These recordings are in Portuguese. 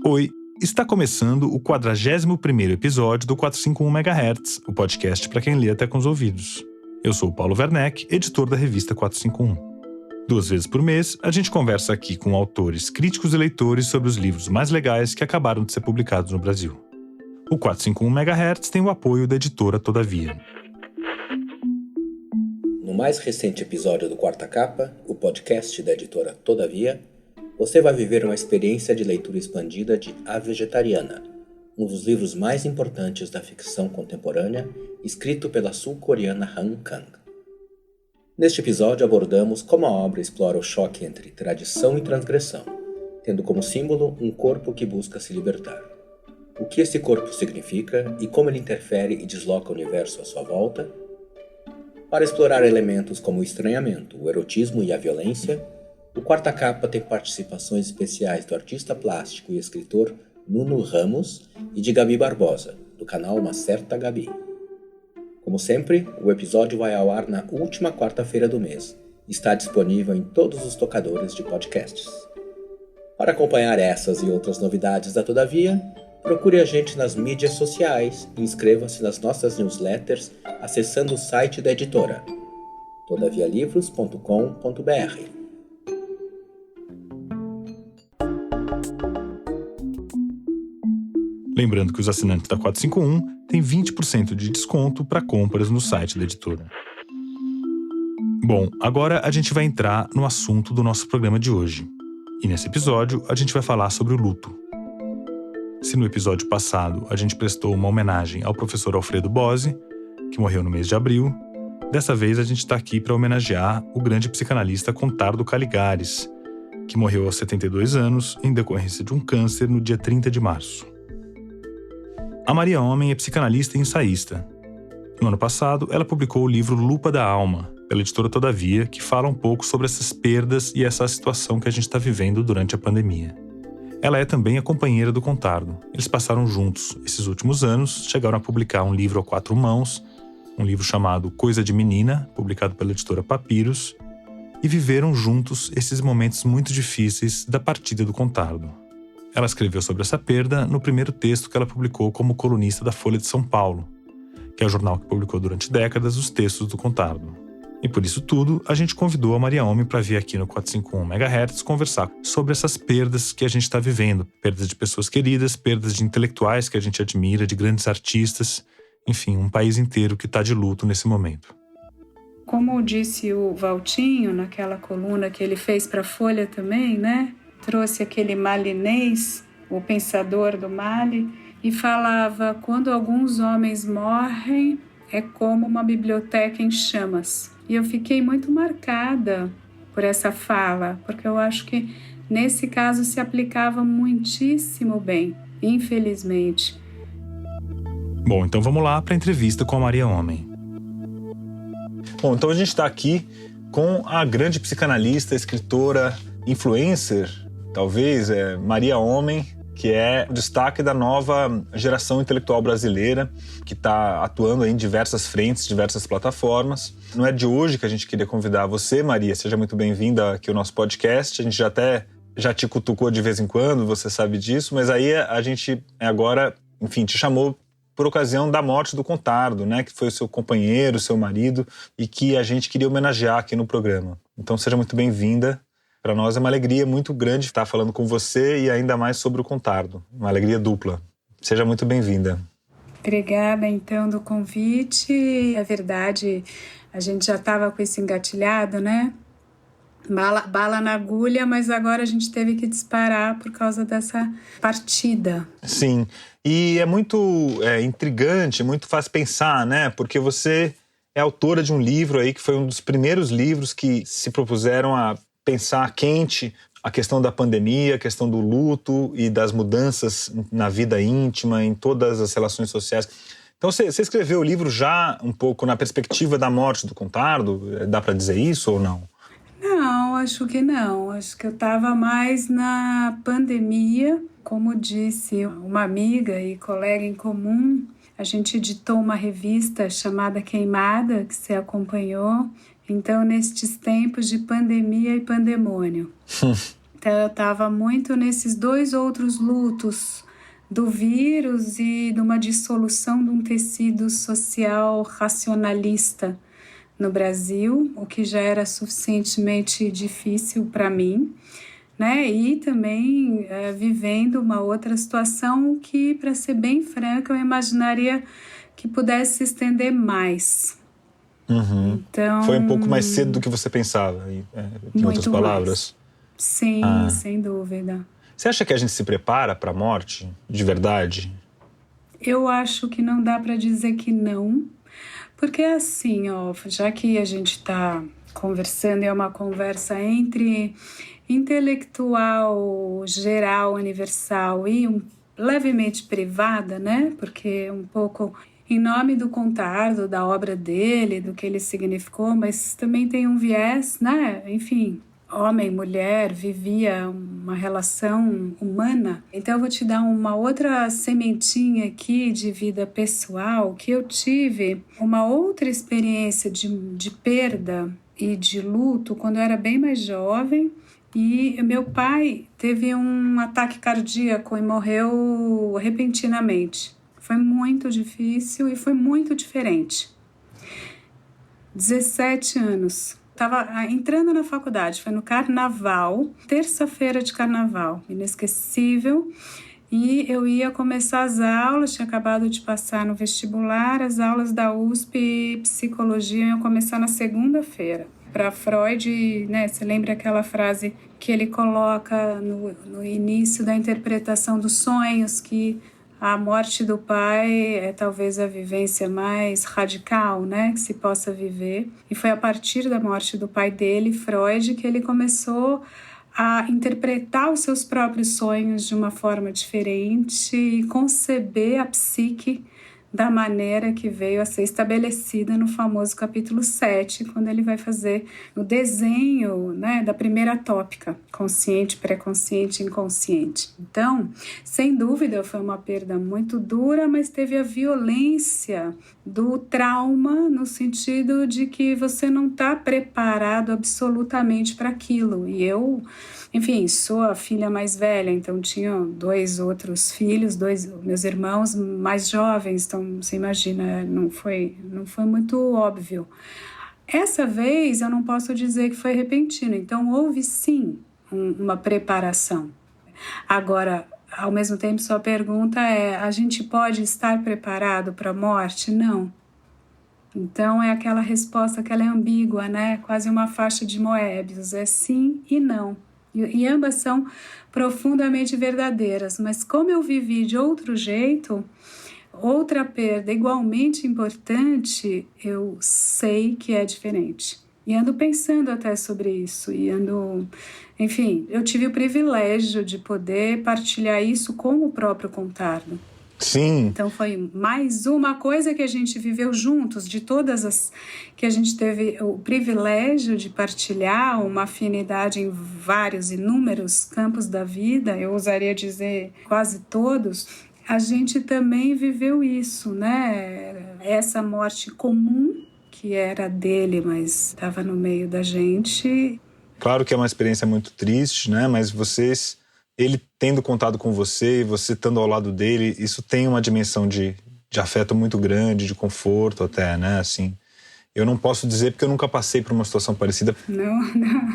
Oi, está começando o 41º episódio do 451 MHz, o podcast para quem lê até com os ouvidos. Eu sou o Paulo Werneck, editor da revista 451. 2 vezes por mês, a gente conversa aqui com autores, críticos e leitores sobre os livros mais legais que acabaram de ser publicados no Brasil. O 451 MHz tem o apoio da editora Todavia. No mais recente episódio do Quarta Capa, o podcast da editora Todavia, você vai viver uma experiência de leitura expandida de A Vegetariana, um dos livros mais importantes da ficção contemporânea, escrito pela sul-coreana Han Kang. Neste episódio abordamos como a obra explora o choque entre tradição e transgressão, tendo como símbolo um corpo que busca se libertar. O que esse corpo significa e como ele interfere e desloca o universo à sua volta. Para explorar elementos como o estranhamento, o erotismo e a violência, o Quarta Capa tem participações especiais do artista plástico e escritor Nuno Ramos e de Gabi Barbosa, do canal Uma Certa Gabi. Como sempre, o episódio vai ao ar na última quarta-feira do mês e está disponível em todos os tocadores de podcasts. Para acompanhar essas e outras novidades da Todavia, procure a gente nas mídias sociais e inscreva-se nas nossas newsletters acessando o site da editora, todavialivros.com.br. Lembrando que os assinantes da 451 têm 20% de desconto para compras no site da editora. Bom, agora a gente vai entrar no assunto do nosso programa de hoje. E nesse episódio a gente vai falar sobre o luto. Se no episódio passado a gente prestou uma homenagem ao professor Alfredo Bose, que morreu no mês de abril, dessa vez a gente está aqui para homenagear o grande psicanalista Contardo Caligares, que morreu aos 72 anos em decorrência de um câncer no dia 30 de março. A Maria Homem é psicanalista e ensaísta. No ano passado, ela publicou o livro Lupa da Alma, pela editora Todavia, que fala um pouco sobre essas perdas e essa situação que a gente está vivendo durante a pandemia. Ela é também a companheira do Contardo. Eles passaram juntos esses últimos anos, chegaram a publicar um livro a 4 mãos, um livro chamado Coisa de Menina, publicado pela editora Papiros, e viveram juntos esses momentos muito difíceis da partida do Contardo. Ela escreveu sobre essa perda no primeiro texto que ela publicou como colunista da Folha de São Paulo, que é o jornal que publicou durante décadas os textos do Contardo. E por isso tudo, a gente convidou a Maria Homem para vir aqui no 451 MHz conversar sobre essas perdas que a gente está vivendo. Perdas de pessoas queridas, perdas de intelectuais que a gente admira, de grandes artistas. Enfim, um país inteiro que está de luto nesse momento. Como disse o Valtinho naquela coluna que ele fez para a Folha também, né? Trouxe aquele malinês, o pensador do Mali, e falava: quando alguns homens morrem, é como uma biblioteca em chamas. E eu fiquei muito marcada por essa fala, porque eu acho que nesse caso se aplicava muitíssimo bem, infelizmente. Bom, então vamos lá para a entrevista com a Maria Homem. Bom, então a gente está aqui com a grande psicanalista, escritora, influencer, talvez, Maria Homem, que é o destaque da nova geração intelectual brasileira, que está atuando em diversas frentes, diversas plataformas. Não é de hoje que a gente queria convidar você, Maria, seja muito bem-vinda aqui ao nosso podcast. A gente já te cutucou de vez em quando, você sabe disso, mas aí a gente agora, enfim, te chamou por ocasião da morte do Contardo, né, que foi o seu companheiro, o seu marido, e que a gente queria homenagear aqui no programa. Então seja muito bem-vinda. Para nós é uma alegria muito grande estar falando com você e ainda mais sobre o Contardo. Uma alegria dupla. Seja muito bem-vinda. Obrigada, então, do convite. É verdade, a gente já estava com isso engatilhado, né? Bala na agulha, mas agora a gente teve que disparar por causa dessa partida. Sim, e é muito intrigante, muito fácil pensar, né? Porque você é autora de um livro aí que foi um dos primeiros livros que se propuseram a pensar quente a questão da pandemia, a questão do luto e das mudanças na vida íntima, em todas as relações sociais. Então você escreveu o livro já um pouco na perspectiva da morte do Contardo? Dá para dizer isso ou não? Não, acho que não. Acho que eu estava mais na pandemia. Como disse uma amiga e colega em comum, a gente editou uma revista chamada Queimada, que você acompanhou, Então, nestes tempos de pandemia e pandemônio. Então, eu estava muito nesses 2 outros lutos, do vírus e de uma dissolução de um tecido social racionalista no Brasil, o que já era suficientemente difícil para mim, né? E também vivendo uma outra situação que, para ser bem franca, eu imaginaria que pudesse se estender mais. Então, foi um pouco mais cedo do que você pensava, em outras palavras? Mais. Sim, sem dúvida. Você acha que a gente se prepara para a morte, de verdade? Eu acho que não dá para dizer que não, porque assim, já que a gente está conversando, é uma conversa entre intelectual, geral, universal e levemente privada, né? Porque um pouco em nome do Contardo, da obra dele, do que ele significou, mas também tem um viés, né? Enfim, homem, mulher, vivia uma relação humana. Então eu vou te dar uma outra sementinha aqui de vida pessoal, que eu tive uma outra experiência de perda e de luto quando eu era bem mais jovem. E meu pai teve um ataque cardíaco e morreu repentinamente. Foi muito difícil e foi muito diferente. 17 anos. Estava entrando na faculdade, foi no carnaval, terça-feira de carnaval, inesquecível. E eu ia começar as aulas, tinha acabado de passar no vestibular, as aulas da USP, psicologia, iam começar na segunda-feira. Para Freud, né, você lembra aquela frase que ele coloca no início da interpretação dos sonhos, que a morte do pai é talvez a vivência mais radical, né, que se possa viver. E foi a partir da morte do pai dele, Freud, que ele começou a interpretar os seus próprios sonhos de uma forma diferente e conceber a psique da maneira que veio a ser estabelecida no famoso capítulo 7, quando ele vai fazer o desenho, né, da primeira tópica, consciente, pré-consciente, inconsciente. Então, sem dúvida, foi uma perda muito dura, mas teve a violência do trauma, no sentido de que você não está preparado absolutamente para aquilo. E eu, enfim, sou a filha mais velha, então tinha 2 outros filhos, meus irmãos mais jovens, então você imagina, não foi muito óbvio. Essa vez eu não posso dizer que foi repentino, então houve sim uma preparação. Agora, ao mesmo tempo, sua pergunta é: a gente pode estar preparado para a morte? Não. Então é aquela resposta que ela é ambígua, né? Quase uma faixa de Moebius, é sim e não. E ambas são profundamente verdadeiras, mas como eu vivi de outro jeito, outra perda igualmente importante, eu sei que é diferente. E ando pensando até sobre isso, enfim, eu tive o privilégio de poder partilhar isso com o próprio Contardo. Sim. Então foi mais uma coisa que a gente viveu juntos, de todas as que a gente teve o privilégio de partilhar, uma afinidade em vários, inúmeros campos da vida, eu ousaria dizer quase todos. A gente também viveu isso, né? Essa morte comum, que era dele, mas estava no meio da gente. Claro que é uma experiência muito triste, né? Mas ele tendo contado com você e você estando ao lado dele, isso tem uma dimensão de afeto muito grande, de conforto até, né? Assim, eu não posso dizer porque eu nunca passei por uma situação parecida.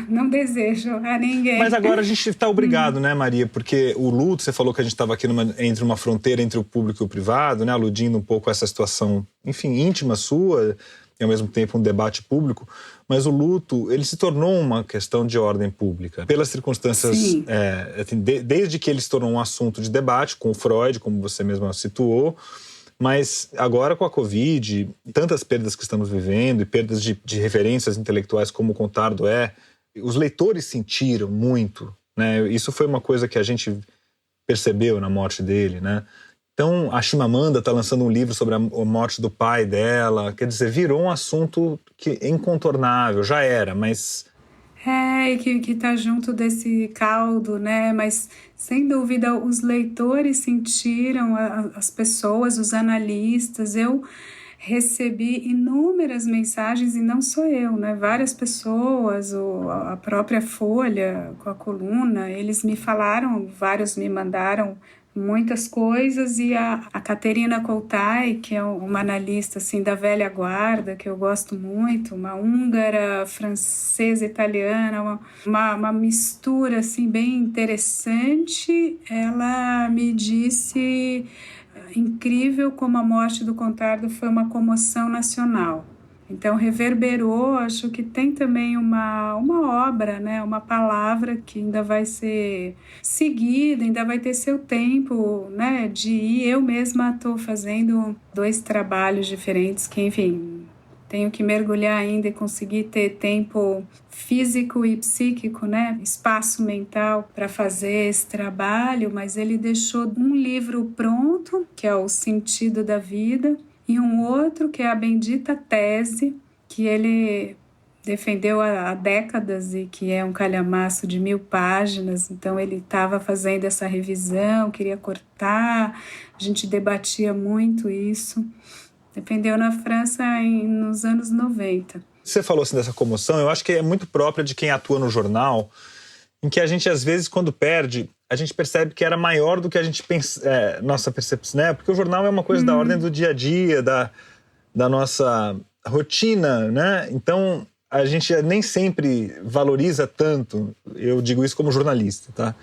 Não desejo a ninguém. Mas agora a gente está obrigado, né, Maria? Porque o luto, você falou que a gente estava aqui entre uma fronteira entre o público e o privado, né? Aludindo um pouco a essa situação, enfim, íntima sua, e ao mesmo tempo um debate público, mas o luto, ele se tornou uma questão de ordem pública. Pelas circunstâncias, desde que ele se tornou um assunto de debate com o Freud, como você mesma situou, mas agora com a Covid, tantas perdas que estamos vivendo e perdas de referências intelectuais como o Contardo os leitores sentiram muito, né? Isso foi uma coisa que a gente percebeu na morte dele, né? Então, a Chimamanda está lançando um livro sobre a morte do pai dela. Quer dizer, virou um assunto que é incontornável, já era, mas... E que está junto desse caldo, né? Mas, sem dúvida, os leitores sentiram, as pessoas, os analistas. Eu recebi inúmeras mensagens, e não só eu, né? Várias pessoas, a própria Folha com a coluna, eles me falaram, vários me mandaram muitas coisas, e a Caterina Coltai, que é uma analista assim, da velha guarda, que eu gosto muito, uma húngara, francesa, italiana, uma mistura assim, bem interessante. Ela me disse: incrível como a morte do Contardo foi uma comoção nacional. Então reverberou, acho que tem também uma obra, né, uma palavra que ainda vai ser seguida, ainda vai ter seu tempo, né, de ir. Eu mesma estou fazendo 2 trabalhos diferentes que, enfim, tenho que mergulhar ainda e conseguir ter tempo físico e psíquico, né, espaço mental para fazer esse trabalho, mas ele deixou um livro pronto, que é O Sentido da Vida, e um outro que é a Bendita Tese, que ele defendeu há décadas e que é um calhamaço de 1000 páginas. Então ele estava fazendo essa revisão, queria cortar, a gente debatia muito isso. Defendeu na França nos anos 90. Você falou assim dessa comoção, eu acho que é muito própria de quem atua no jornal, em que a gente às vezes quando perde, a gente percebe que era maior do que a gente pensa, nossa percepção, né? Porque o jornal é uma coisa da ordem do dia a dia, da nossa rotina, né? Então a gente nem sempre valoriza tanto, eu digo isso como jornalista, tá?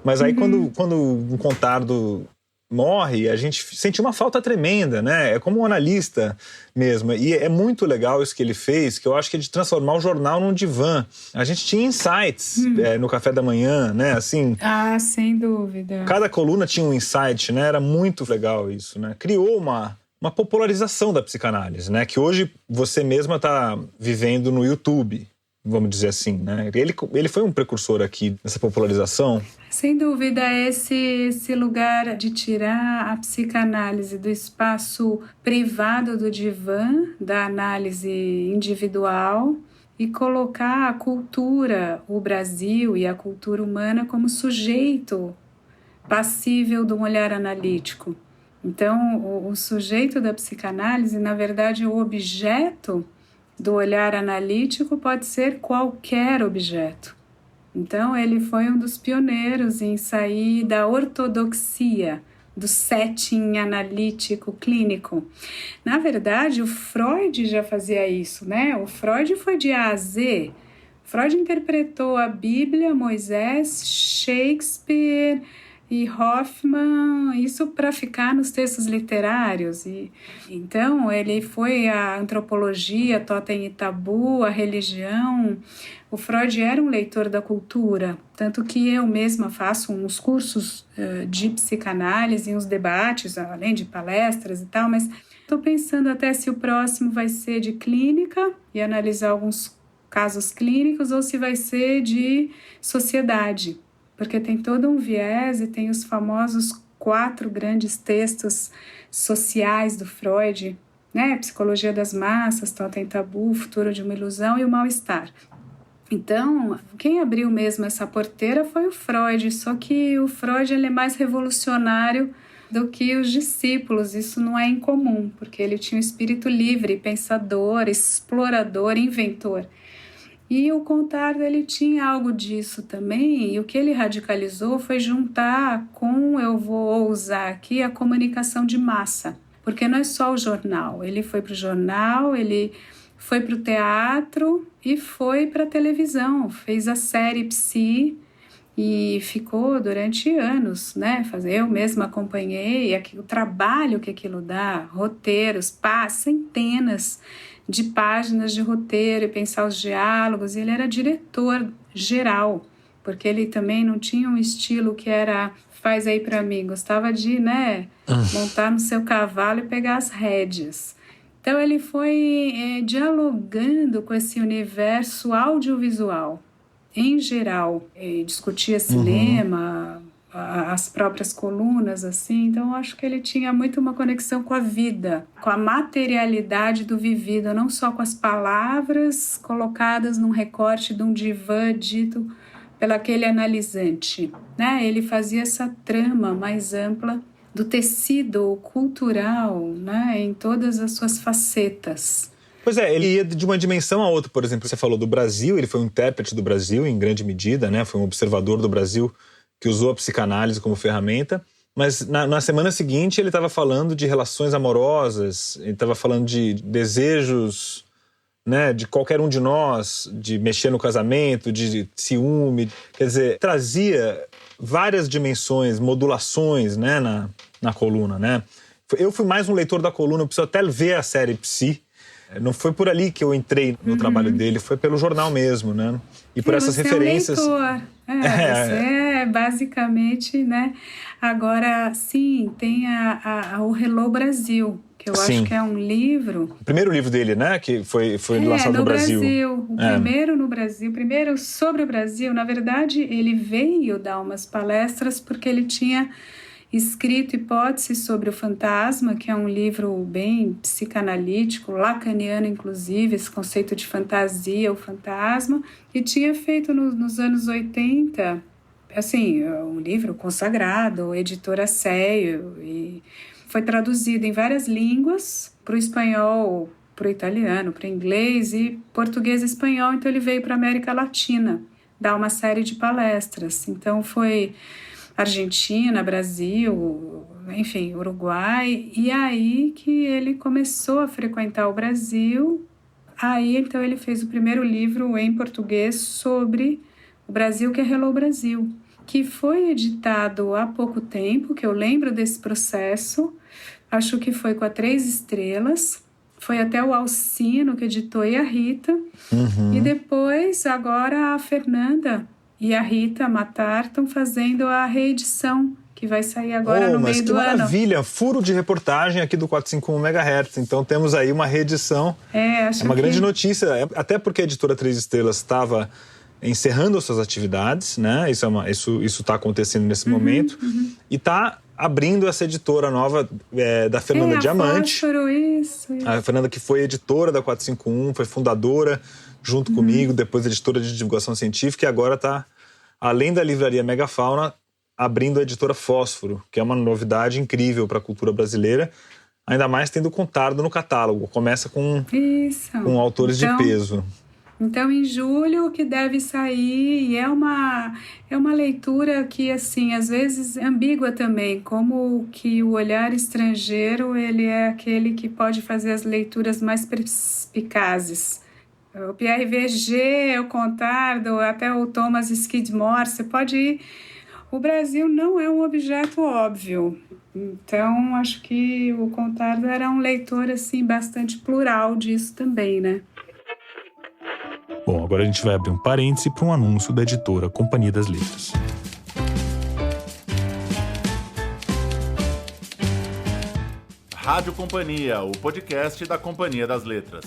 Mas aí quando um Contardo morre, a gente sente uma falta tremenda, né? É como um analista mesmo. E é muito legal isso que ele fez, que eu acho que é de transformar o jornal num divã. A gente tinha insights no café da manhã, né? Assim, sem dúvida. Cada coluna tinha um insight, né? Era muito legal isso, né? Criou uma popularização da psicanálise, né? Que hoje você mesma está vivendo no YouTube, vamos dizer assim, né? Ele foi um precursor aqui nessa popularização. Sem dúvida, esse lugar de tirar a psicanálise do espaço privado do divã, da análise individual, e colocar a cultura, o Brasil e a cultura humana como sujeito passível de um olhar analítico. Então, o sujeito da psicanálise, na verdade, o objeto do olhar analítico pode ser qualquer objeto. Então, ele foi um dos pioneiros em sair da ortodoxia, do setting analítico clínico. Na verdade, o Freud já fazia isso, né? O Freud foi de A a Z. Freud interpretou a Bíblia, Moisés, Shakespeare e Hoffmann, isso para ficar nos textos literários. Então, ele foi a antropologia, totem e tabu, a religião. O Freud era um leitor da cultura, tanto que eu mesma faço uns cursos de psicanálise, uns debates, além de palestras e tal, mas estou pensando até se o próximo vai ser de clínica e analisar alguns casos clínicos, ou se vai ser de sociedade, porque tem todo um viés e tem os famosos 4 grandes textos sociais do Freud, né? Psicologia das Massas, Totem e Tabu, Futuro de uma Ilusão e o Mal-Estar. Então, quem abriu mesmo essa porteira foi o Freud, só que o Freud ele é mais revolucionário do que os discípulos. Isso não é incomum, porque ele tinha um espírito livre, pensador, explorador, inventor. E o Contardo, ele tinha algo disso também, e o que ele radicalizou foi juntar com, eu vou usar aqui, a comunicação de massa, porque não é só o jornal. Ele foi para o jornal, ele foi para o teatro e foi para a televisão, fez a série Psi e ficou durante anos, né? Eu mesma acompanhei o trabalho que aquilo dá, roteiros, centenas de páginas de roteiro e pensar os diálogos. Ele era diretor geral, porque ele também não tinha um estilo que era faz aí para mim, gostava de, né, montar no seu cavalo e pegar as rédeas. Então ele foi dialogando com esse universo audiovisual em geral, discutia cinema, as próprias colunas, assim. Então eu acho que ele tinha muito uma conexão com a vida, com a materialidade do vivido, não só com as palavras colocadas num recorte de um divã dito pelo aquele analisante, né? Ele fazia essa trama mais ampla do tecido cultural, né, em todas as suas facetas. Pois é, ele ia de uma dimensão a outra. Por exemplo, você falou do Brasil, ele foi um intérprete do Brasil em grande medida, né? Foi um observador do Brasil que usou a psicanálise como ferramenta. Mas na semana seguinte ele estava falando de relações amorosas, ele estava falando de desejos, né, de qualquer um de nós, de mexer no casamento, de ciúme. Quer dizer, trazia várias dimensões, modulações, né, na coluna, né? Eu fui mais um leitor da coluna, eu preciso até ver a série Psi. Não foi por ali que eu entrei no trabalho dele, foi pelo jornal mesmo, né? E por essas referências. É um leitor. Você é basicamente, né? Agora, sim, tem o Hello Brasil, que eu acho que é um livro. O primeiro livro dele, né? Que foi lançado no Brasil. O primeiro no Brasil, o primeiro sobre o Brasil. Na verdade, ele veio dar umas palestras porque ele tinha escrito Hipóteses sobre o Fantasma, que é um livro bem psicanalítico, lacaniano inclusive, esse conceito de fantasia, o fantasma, e tinha feito nos anos 80, assim, um livro consagrado, editora Séio, e foi traduzido em várias línguas, para o espanhol, para o italiano, para o inglês e português e espanhol, então ele veio para a América Latina dar uma série de palestras, então foi Argentina, Brasil, enfim, Uruguai, e aí que ele começou a frequentar o Brasil. Aí então ele fez o primeiro livro em português sobre o Brasil, que é Hello Brasil, que foi editado há pouco tempo, que eu lembro desse processo, acho que foi com a 3 Estrelas, foi até o Alcino que editou e a Rita, e depois agora a Fernanda e a Rita Matar estão fazendo a reedição, que vai sair agora no meio do ano. Mas que maravilha! Furo de reportagem aqui do 451 MHz. Então temos aí uma reedição. É uma grande notícia. Até porque a editora 3 Estrelas estava encerrando as suas atividades, né? Isso está acontecendo nesse momento. E está abrindo essa editora nova da Fernanda Diamante. Fósforo, isso. A Fernanda, que foi editora da 451, foi fundadora junto comigo, depois editora de divulgação científica, e agora está, além da livraria Megafauna, abrindo a editora Fósforo, que é uma novidade incrível para a cultura brasileira, ainda mais tendo Contardo no catálogo. Começa com autores de peso. Então, em julho que deve sair, e é uma leitura que, assim, às vezes ambígua também, como que o olhar estrangeiro, ele é aquele que pode fazer as leituras mais perspicazes. O Pierre Verger, o Contardo, até o Thomas Skidmore, você pode ir. O Brasil não é um objeto óbvio. Então, acho que o Contardo era um leitor, assim, bastante plural disso também, né? Bom, agora a gente vai abrir um parêntese para um anúncio da editora Companhia das Letras. Rádio Companhia, o podcast da Companhia das Letras.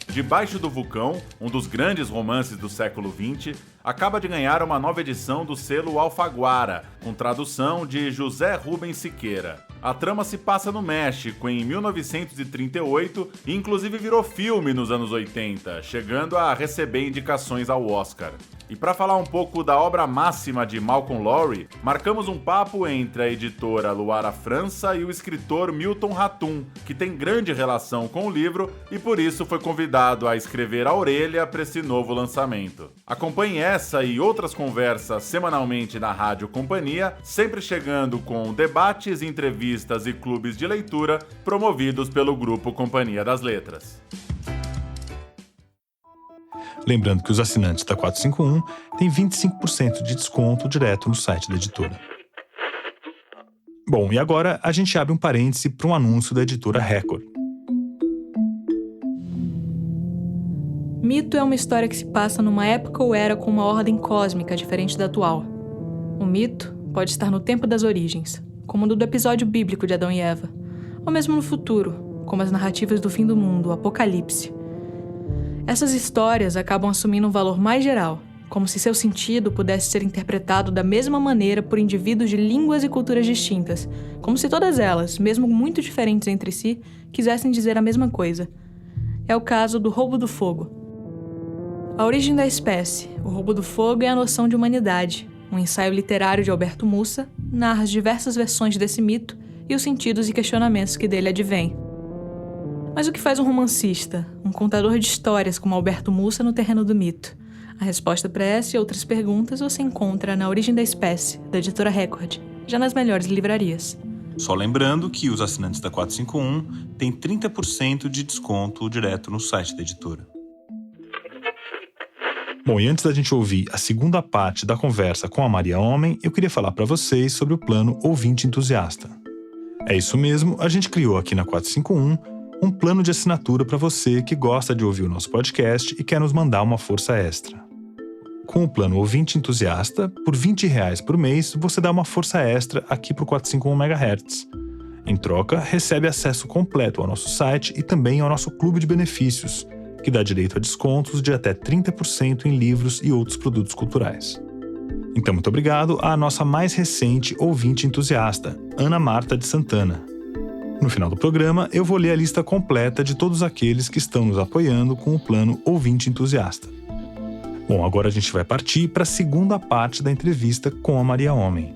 Debaixo do Vulcão, um dos grandes romances do século XX, acaba de ganhar uma nova edição do selo Alfaguara, com tradução de José Rubens Siqueira. A trama se passa no México, em 1938, e inclusive virou filme nos anos 80, chegando a receber indicações ao Oscar. E para falar um pouco da obra máxima de Malcolm Lowry, marcamos um papo entre a editora Luara França e o escritor Milton Ratum, que tem grande relação com o livro e por isso foi convidado a escrever a orelha para esse novo lançamento. Acompanhe essa e outras conversas semanalmente na Rádio Companhia, sempre chegando com debates, entrevistas e clubes de leitura promovidos pelo Grupo Companhia das Letras. Lembrando que os assinantes da 451 têm 25% de desconto direto no site da editora. Bom, e agora a gente abre um parêntese para um anúncio da editora Record. Mito é uma história que se passa numa época ou era com uma ordem cósmica diferente da atual. O mito pode estar no tempo das origens, como no do episódio bíblico de Adão e Eva, ou mesmo no futuro, como as narrativas do fim do mundo, o Apocalipse. Essas histórias acabam assumindo um valor mais geral, como se seu sentido pudesse ser interpretado da mesma maneira por indivíduos de línguas e culturas distintas, como se todas elas, mesmo muito diferentes entre si, quisessem dizer a mesma coisa. É o caso do roubo do fogo. A origem da espécie, o roubo do fogo é a noção de humanidade, um ensaio literário de Alberto Mussa, narra as diversas versões desse mito e os sentidos e questionamentos que dele advêm. Mas o que faz um romancista, um contador de histórias como Alberto Mussa no terreno do mito? A resposta para essa e outras perguntas você encontra na Origem da Espécie, da editora Record, já nas melhores livrarias. Só lembrando que os assinantes da 451 têm 30% de desconto direto no site da editora. Bom, e antes da gente ouvir a segunda parte da conversa com a Maria Homem, eu queria falar para vocês sobre o plano Ouvinte Entusiasta. É isso mesmo, a gente criou aqui na 451 um plano de assinatura para você que gosta de ouvir o nosso podcast e quer nos mandar uma força extra. Com o plano Ouvinte Entusiasta, por R$20 por mês, você dá uma força extra aqui para o 451 MHz. Em troca, recebe acesso completo ao nosso site e também ao nosso clube de benefícios, que dá direito a descontos de até 30% em livros e outros produtos culturais. Então, muito obrigado à nossa mais recente ouvinte entusiasta, Ana Marta de Santana. No final do programa, eu vou ler a lista completa de todos aqueles que estão nos apoiando com o plano Ouvinte Entusiasta. Bom, agora a gente vai partir para a segunda parte da entrevista com a Maria Homem.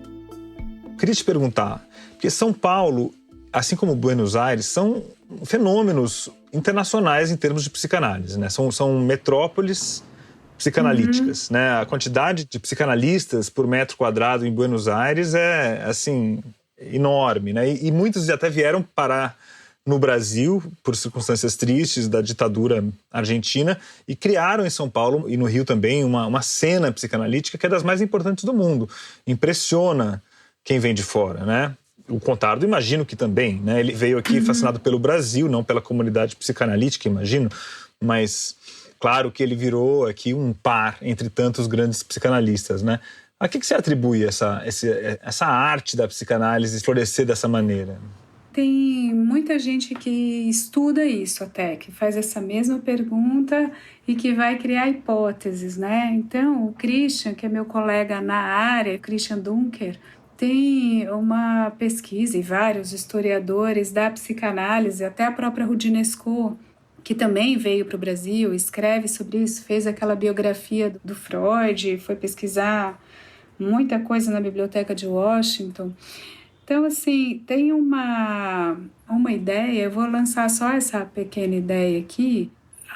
Queria te perguntar, porque São Paulo, assim como Buenos Aires, são fenômenos internacionais em termos de psicanálise, né? São metrópoles psicanalíticas, né? A quantidade de psicanalistas por metro quadrado em Buenos Aires é, assim, enorme, né? E muitos até vieram parar no Brasil por circunstâncias tristes da ditadura argentina e criaram em São Paulo e no Rio também uma cena psicanalítica que é das mais importantes do mundo. Impressiona quem vem de fora, né? O Contardo, imagino que também, né? Ele veio aqui fascinado pelo Brasil, não pela comunidade psicanalítica, imagino, mas claro que ele virou aqui um par entre tantos grandes psicanalistas, né? A que você atribui essa arte da psicanálise florescer dessa maneira? Tem muita gente que estuda isso até, que faz essa mesma pergunta e que vai criar hipóteses, né? Então, o Christian, que é meu colega na área, Christian Dunker, tem uma pesquisa e vários historiadores da psicanálise, até a própria Rudinesco, que também veio para o Brasil, escreve sobre isso, fez aquela biografia do Freud, foi pesquisar muita coisa na Biblioteca de Washington. Então, assim, tem uma ideia, eu vou lançar só essa pequena ideia aqui.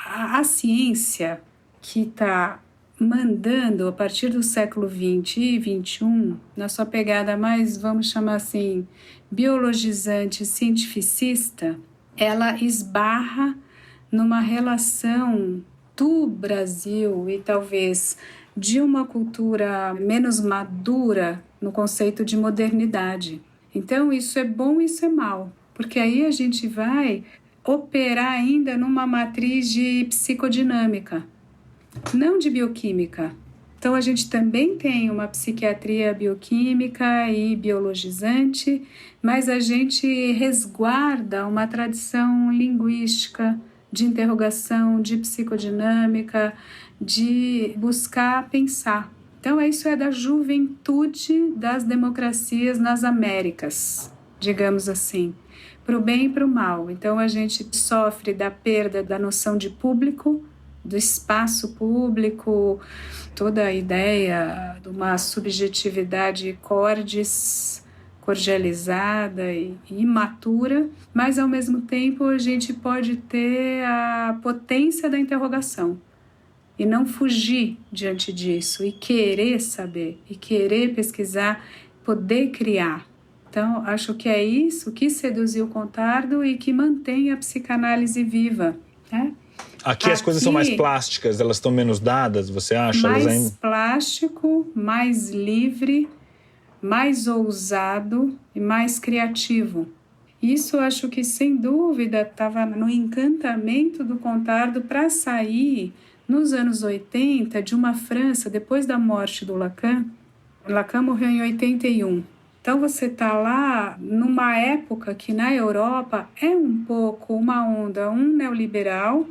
A ciência que está mandando, a partir do século XX e XXI, na sua pegada mais, vamos chamar assim, biologizante, cientificista, ela esbarra numa relação do Brasil e talvez de uma cultura menos madura no conceito de modernidade. Então, isso é bom e isso é mal, porque aí a gente vai operar ainda numa matriz de psicodinâmica, não de bioquímica. Então, a gente também tem uma psiquiatria bioquímica e biologizante, mas a gente resguarda uma tradição linguística de interrogação, de psicodinâmica, de buscar pensar. Então, isso é da juventude das democracias nas Américas, digamos assim, para o bem e para o mal. Então, a gente sofre da perda da noção de público, do espaço público, toda a ideia de uma subjetividade cordializada e imatura, mas, ao mesmo tempo, a gente pode ter a potência da interrogação. E não fugir diante disso, e querer saber, e querer pesquisar, poder criar. Então, acho que é isso que seduziu o Contardo e que mantém a psicanálise viva, né? Aqui as coisas são mais plásticas, elas estão menos dadas, você acha? Mais plástico, mais livre, mais ousado e mais criativo. Isso eu acho que, sem dúvida, estava no encantamento do Contardo para sair nos anos 80, de uma França, depois da morte do Lacan. Lacan morreu em 81. Então, você está lá numa época que, na Europa, é um pouco uma onda, neoliberal,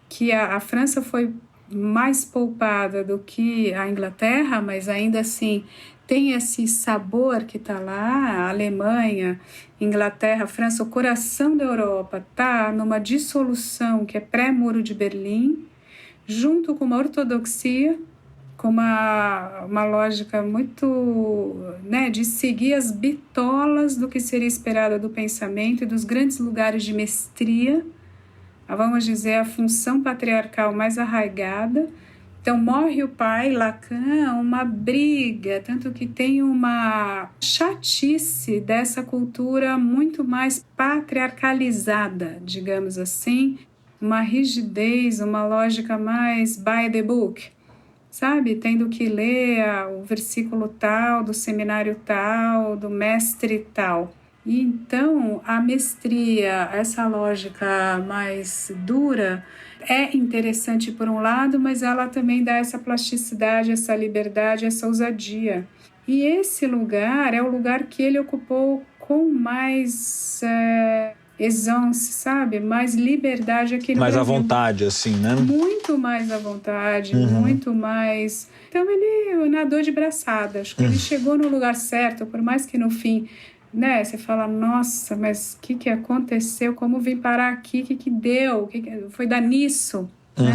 que a França foi mais poupada do que a Inglaterra, mas ainda assim tem esse sabor que está lá. A Alemanha, Inglaterra, França, o coração da Europa está numa dissolução que é pré-Muro de Berlim, junto com uma ortodoxia, com uma lógica muito, né, de seguir as bitolas do que seria esperado do pensamento e dos grandes lugares de mestria, vamos dizer, a função patriarcal mais arraigada. Então, morre o pai, Lacan, uma briga, tanto que tem uma chatice dessa cultura muito mais patriarcalizada, digamos assim, uma rigidez, uma lógica mais by the book, sabe? Tendo que ler o versículo tal, do seminário tal, do mestre tal. E então, a mestria, essa lógica mais dura, é interessante por um lado, mas ela também dá essa plasticidade, essa liberdade, essa ousadia. E esse lugar é o lugar que ele ocupou com mais aisance, sabe? Mais liberdade aqui no Brasil. Mais à vontade, assim, né? Muito mais à vontade, muito mais... Então ele nadou de braçada, acho que ele chegou no lugar certo, por mais que no fim... Né? Você fala, nossa, mas o que aconteceu? Como vim parar aqui? O que deu? Foi dar nisso? Né?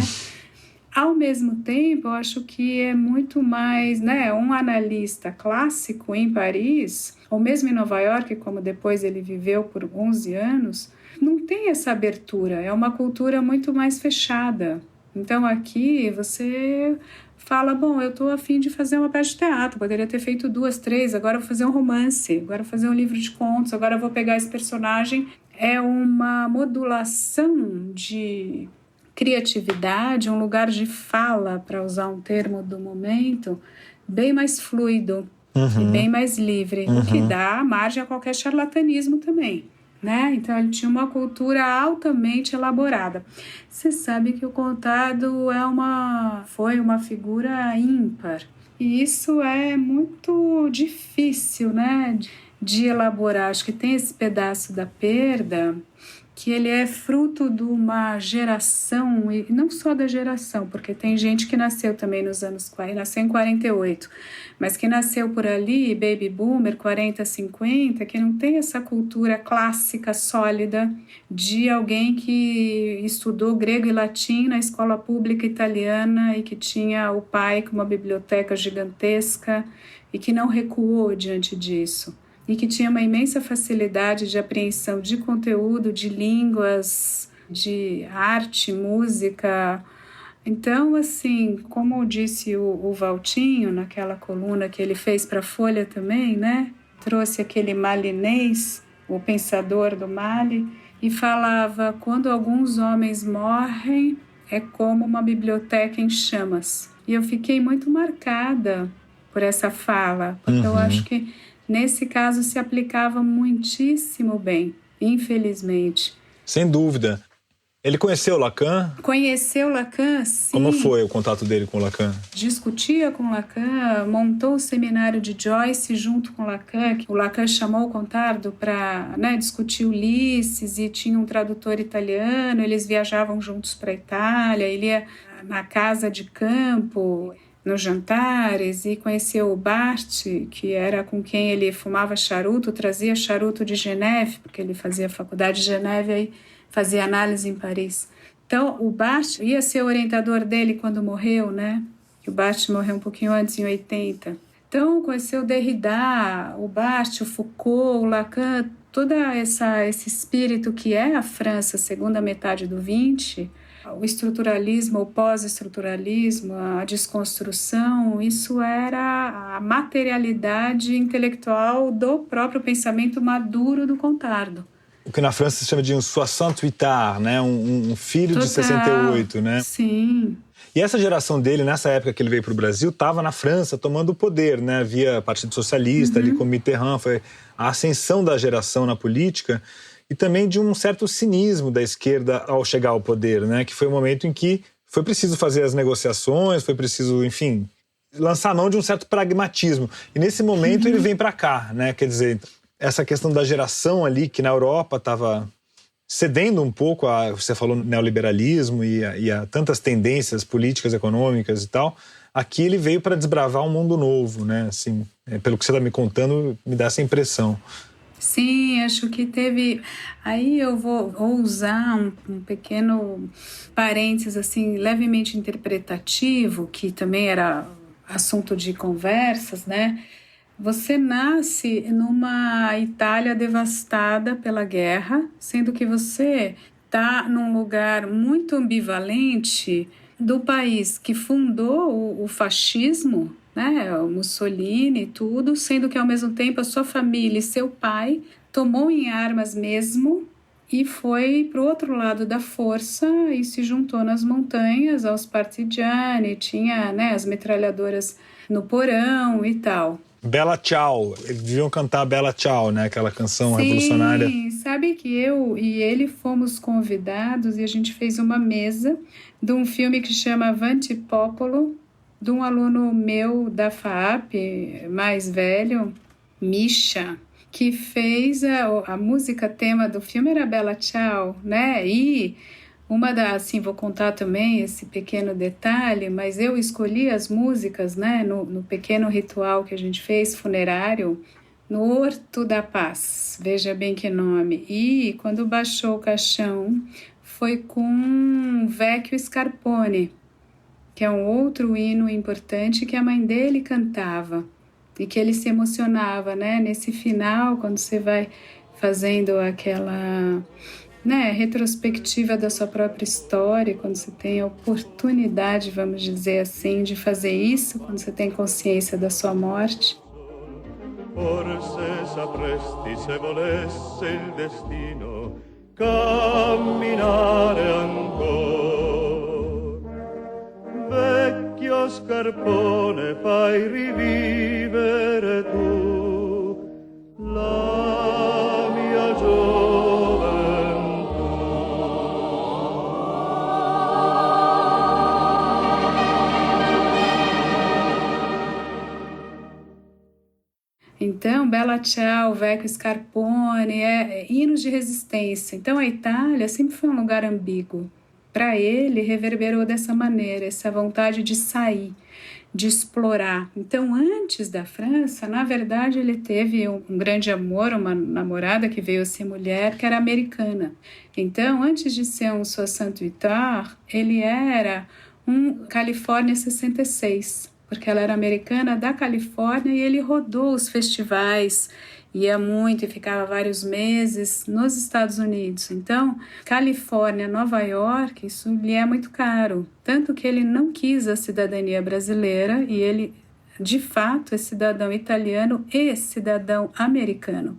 Ao mesmo tempo, eu acho que é muito mais, né, um analista clássico em Paris, ou mesmo em Nova York, como depois ele viveu por 11 anos, não tem essa abertura, é uma cultura muito mais fechada. Então aqui você fala, bom, eu estou a fim de fazer uma peça de teatro, poderia ter feito 2, 3, agora eu vou fazer um romance, agora eu vou fazer um livro de contos, agora eu vou pegar esse personagem. É uma modulação de criatividade, um lugar de fala, para usar um termo do momento, bem mais fluido e bem mais livre, o que dá margem a qualquer charlatanismo também. Né? Então ele tinha uma cultura altamente elaborada. Você sabe que o Contardo foi uma figura ímpar. E isso é muito difícil, né, de elaborar. Acho que tem esse pedaço da perda, que ele é fruto de uma geração, e não só da geração, porque tem gente que nasceu também nos anos 40, nasceu em 48, mas que nasceu por ali, baby boomer, 40, 50, que não tem essa cultura clássica, sólida, de alguém que estudou grego e latim na escola pública italiana e que tinha o pai com uma biblioteca gigantesca e que não recuou diante disso. E que tinha uma imensa facilidade de apreensão de conteúdo, de línguas, de arte, música. Então, assim, como disse o Valtinho, naquela coluna que ele fez para a Folha também, né? Trouxe aquele malinês, o pensador do Mali, e falava, quando alguns homens morrem, é como uma biblioteca em chamas. E eu fiquei muito marcada por essa fala, porque eu acho que nesse caso se aplicava muitíssimo bem, infelizmente. Sem dúvida. Ele conheceu Lacan? Conheceu Lacan, sim. Como foi o contato dele com Lacan? Discutia com Lacan, montou o seminário de Joyce junto com Lacan, que o Lacan chamou o Contardo para, né, discutir Ulisses, e tinha um tradutor italiano, eles viajavam juntos para a Itália, ele ia na casa de campo, nos jantares, e conheceu o Barthes, que era com quem ele fumava charuto, trazia charuto de Geneve, porque ele fazia faculdade de Geneve, aí fazia análise em Paris. Então, o Barthes ia ser orientador dele quando morreu, né? O Barthes morreu um pouquinho antes, em 80. Então, conheceu Derrida, o Barthes, o Foucault, o Lacan, todo esse espírito que é a França, segunda metade do 20, o estruturalismo, o pós-estruturalismo, a desconstrução, isso era a materialidade intelectual do próprio pensamento maduro do Contardo. O que na França se chama de um 68ard, né? Um filho Total. De 68, né? Sim. E essa geração dele, nessa época que ele veio para o Brasil, estava na França tomando o poder, né? Via Partido Socialista, ali com Mitterrand, foi a ascensão da geração na política e também de um certo cinismo da esquerda ao chegar ao poder, né? Que foi o momento em que foi preciso fazer as negociações, foi preciso, enfim, lançar mão de um certo pragmatismo. E nesse momento ele vem para cá, né? Quer dizer, essa questão da geração ali que na Europa estava cedendo um pouco a, você falou, neoliberalismo e a tantas tendências políticas, econômicas e tal. Aqui ele veio para desbravar um mundo novo, né? Assim, pelo que você está me contando, me dá essa impressão. Sim, acho que teve... Aí eu vou usar um pequeno parênteses, assim, levemente interpretativo, que também era assunto de conversas, né? Você nasce numa Itália devastada pela guerra, sendo que você está num lugar muito ambivalente do país que fundou o fascismo, né, o Mussolini e tudo, sendo que ao mesmo tempo a sua família e seu pai tomou em armas mesmo e foi para o outro lado da força e se juntou nas montanhas aos partigiani, tinha, né, as metralhadoras no porão e tal. Bella Ciao, eles deviam cantar Bella Ciao, né? Aquela canção Sim, revolucionária. Sabe que eu e ele fomos convidados e a gente fez uma mesa de um filme que chama Avanti Popolo, de um aluno meu da FAAP, mais velho, Misha, que fez a música tema do filme era Bella Ciao, né? E assim, vou contar também esse pequeno detalhe, mas eu escolhi as músicas, né, no pequeno ritual que a gente fez, funerário, no Horto da Paz, veja bem que nome. E quando baixou o caixão, foi com Vecchio Scarpone, que é um outro hino importante que a mãe dele cantava e que ele se emocionava, né, nesse final, quando você vai fazendo aquela, né, retrospectiva da sua própria história, quando você tem a oportunidade, vamos dizer assim, de fazer isso, quando você tem consciência da sua morte. Forse sapresti se volesse il destino camminare ancora. Vecchio scarpone fai rivivere tu la mia Então, Bella Ciao, Vecchio Scarpone, hinos de resistência. Então, a Itália sempre foi um lugar ambíguo. Para ele, reverberou dessa maneira, essa vontade de sair, de explorar. Então, antes da França, na verdade, ele teve um grande amor, uma namorada que veio a ser mulher, que era americana. Então, antes de ser um 68, ele era um Califórnia 66, porque ela era americana da Califórnia e ele rodou os festivais, ia muito e ficava vários meses nos Estados Unidos. Então, Califórnia, Nova York, isso lhe é muito caro. Tanto que ele não quis a cidadania brasileira e ele, de fato, é cidadão italiano e cidadão americano.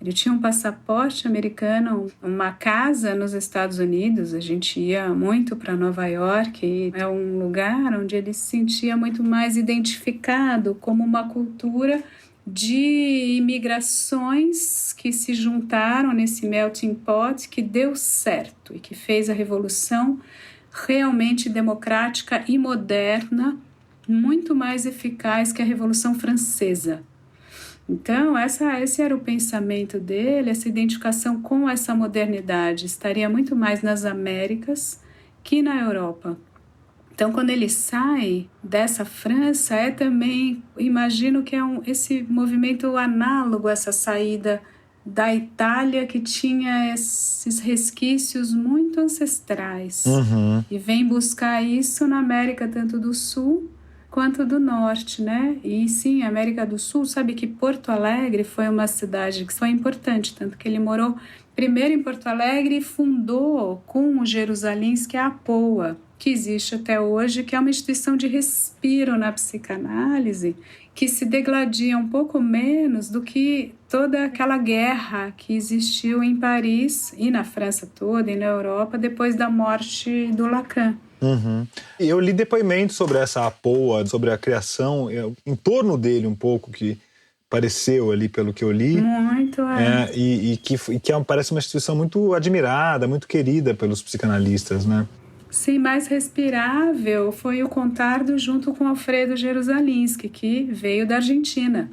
Ele tinha um passaporte americano, uma casa nos Estados Unidos. A gente ia muito para Nova York e é um lugar onde ele se sentia muito mais identificado como uma cultura de imigrações que se juntaram nesse melting pot que deu certo e que fez a revolução realmente democrática e moderna, muito mais eficaz que a Revolução Francesa. Então, esse era o pensamento dele, essa identificação com essa modernidade. Estaria muito mais nas Américas que na Europa. Então, quando ele sai dessa França, é também, imagino que é esse movimento análogo a essa saída da Itália, que tinha esses resquícios muito ancestrais. Uhum. E vem buscar isso na América, tanto do Sul quanto do Norte, né? E sim, América do Sul, sabe que Porto Alegre foi uma cidade que foi importante, tanto que ele morou primeiro em Porto Alegre e fundou com o Jerusalinski a APOA, que existe até hoje, que é uma instituição de respiro na psicanálise, que se degladia um pouco menos do que toda aquela guerra que existiu em Paris e na França toda e na Europa depois da morte do Lacan. Uhum. E eu li depoimentos sobre essa APOA, sobre a criação, em torno dele um pouco, que pareceu ali pelo que eu li. Muito, e que parece uma instituição muito admirada, muito querida pelos psicanalistas, né? Sim, mais respirável foi o Contardo junto com Alfredo Jerusalinski, que veio da Argentina.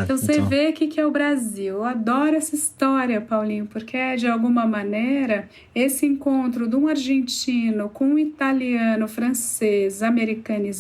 Então você vê o que é o Brasil. Eu adoro essa história, Paulinho, porque é, de alguma maneira, esse encontro de um argentino com um italiano, francês, americano,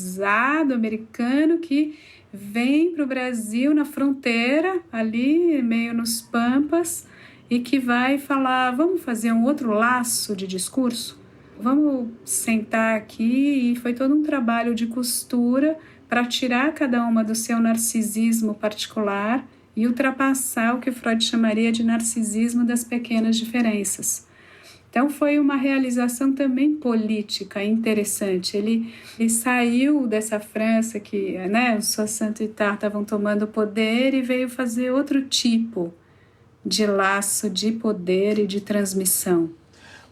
que vem para o Brasil na fronteira, ali meio nos Pampas, e que vai falar, vamos fazer um outro laço de discurso? Vamos sentar aqui, e foi todo um trabalho de costura para tirar cada uma do seu narcisismo particular e ultrapassar o que Freud chamaria de narcisismo das pequenas diferenças. Então foi uma realização também política interessante. Ele saiu dessa França que, né, os Soixante-Eitards estavam tomando poder e veio fazer outro tipo de laço de poder e de transmissão.